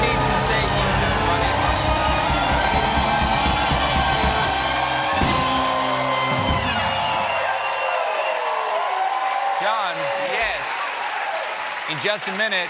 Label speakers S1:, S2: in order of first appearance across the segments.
S1: Please, the stage, everybody. John.
S2: Yes.
S1: In just a minute.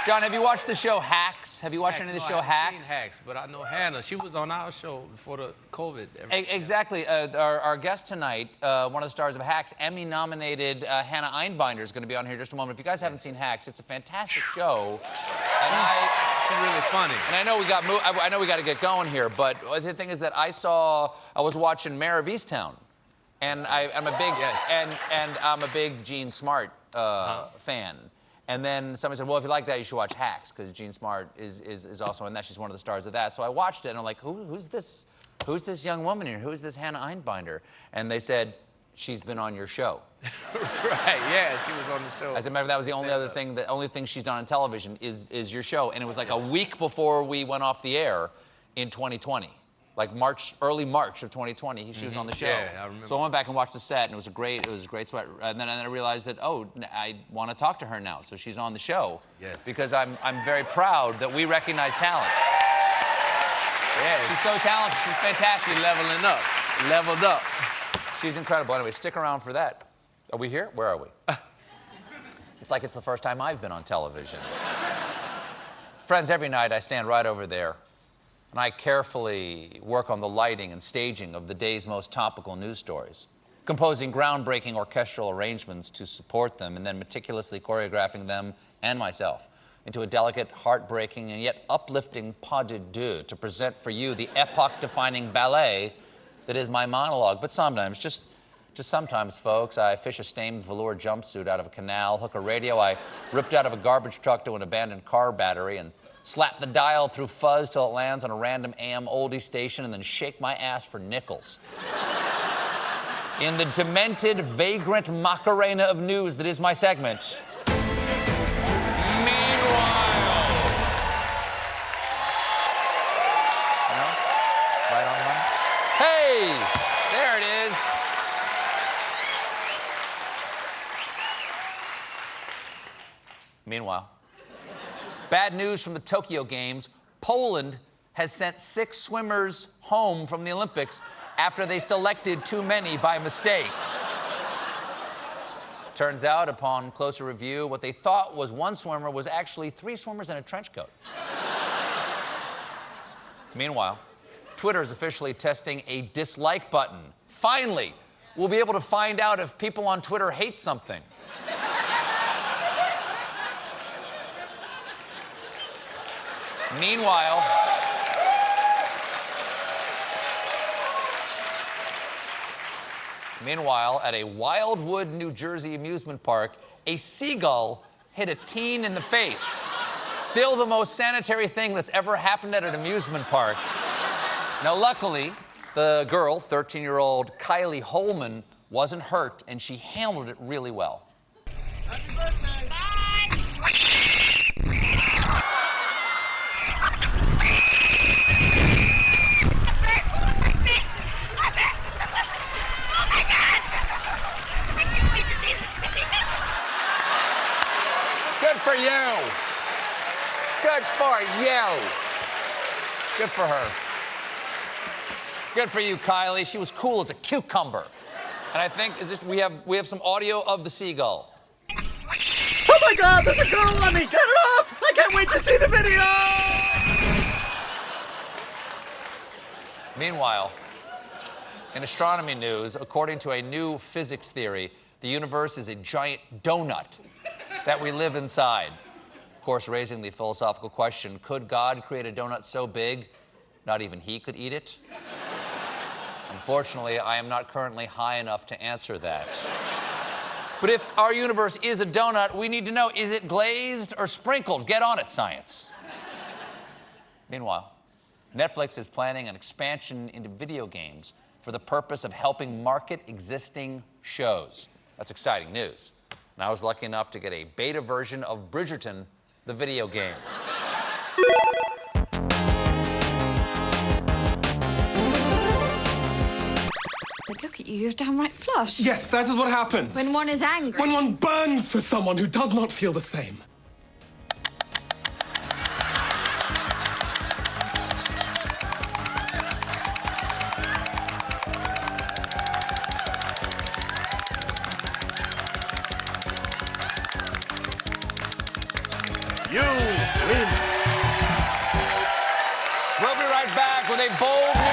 S1: John, have you watched the show Hacks? Have you watched any of the show Hacks?
S2: I haven't seen Hacks, but I know Hannah. She was on our show before the COVID.
S1: Exactly. Our guest tonight, one of the stars of Hacks, Emmy-nominated Hannah Einbinder, is going to be on here in just a moment. If you guys haven't seen Hacks, it's a fantastic show. And
S2: she's really funny.
S1: And I know we got to get going here, but the thing is that I was watching Mayor of Easttown, and I'm a big and I'm a big Gene Smart fan. And then somebody said, well, if you like that, you should watch Hacks, because Jean Smart is also in that. She's one of the stars of that. So I watched it, and I'm like, who's this young woman here? Who's this Hannah Einbinder? And they said, she's been on your show.
S2: Right, yeah, she was on the show.
S1: As a matter of fact, that was the only thing she's done on television is your show. And it was like a week before we went off the air in 2020. Like early March of 2020, she was on the show.
S2: Yeah, I remember.
S1: So I went back and watched the set, and it was a great sweat. And then I realized that, I want to talk to her now, so she's on the show.
S2: Yes.
S1: Because I'm very proud that we recognize talent.
S2: Yeah.
S1: She's so talented. She's fantastic.
S2: Leveling up. Leveled up.
S1: She's incredible. Anyway, stick around for that. Are we here? Where are we? It's like it's the first time I've been on television. Friends, every night I stand right over there, and I carefully work on the lighting and staging of the day's most topical news stories, composing groundbreaking orchestral arrangements to support them, and then meticulously choreographing them and myself into a delicate, heartbreaking, and yet uplifting pas de deux to present for you the epoch-defining ballet that is my monologue. But sometimes, just sometimes, folks, I fish a stained velour jumpsuit out of a canal, hook a radio I ripped out of a garbage truck to an abandoned car battery, and slap the dial through fuzz till it lands on a random AM oldie station, and then shake my ass for nickels. In the demented, vagrant Macarena of news that is my segment. Meanwhile. No? Right on line? Hey! There it is. Meanwhile. Bad news from the Tokyo Games. Poland has sent 6 swimmers home from the Olympics after they selected too many by mistake. Turns out, upon closer review, what they thought was 1 swimmer was actually 3 swimmers in a trench coat. Meanwhile, Twitter is officially testing a dislike button. Finally, we'll be able to find out if people on Twitter hate something. Meanwhile, at a Wildwood, New Jersey amusement park, a seagull hit a teen in the face. Still the most sanitary thing that's ever happened at an amusement park. Now, luckily, the girl, 13-year-old Kylie Holman, wasn't hurt, and she handled it really well.
S3: Happy birthday! Bye!
S1: Good for you. Good for you. Good for her. Good for you, Kylie. She was cool as a cucumber. And I think we have some audio of the seagull.
S4: Oh my God, there's a girl on me! Get her off! I can't wait to see the video!
S1: Meanwhile, in astronomy news, according to a new physics theory, the universe is a giant donut that we live inside. Of course, raising the philosophical question, could God create a donut so big, not even he could eat it? Unfortunately, I am not currently high enough to answer that. But if our universe is a donut, we need to know, is it glazed or sprinkled? Get on it, science. Meanwhile, Netflix is planning an expansion into video games for the purpose of helping market existing shows. That's exciting news. And I was lucky enough to get a beta version of Bridgerton, the video game.
S5: But look at you, you're downright flush.
S4: Yes, that is what happens.
S5: When one is angry.
S4: When one burns for someone who does not feel the same. You win.
S1: We'll be right back with a bold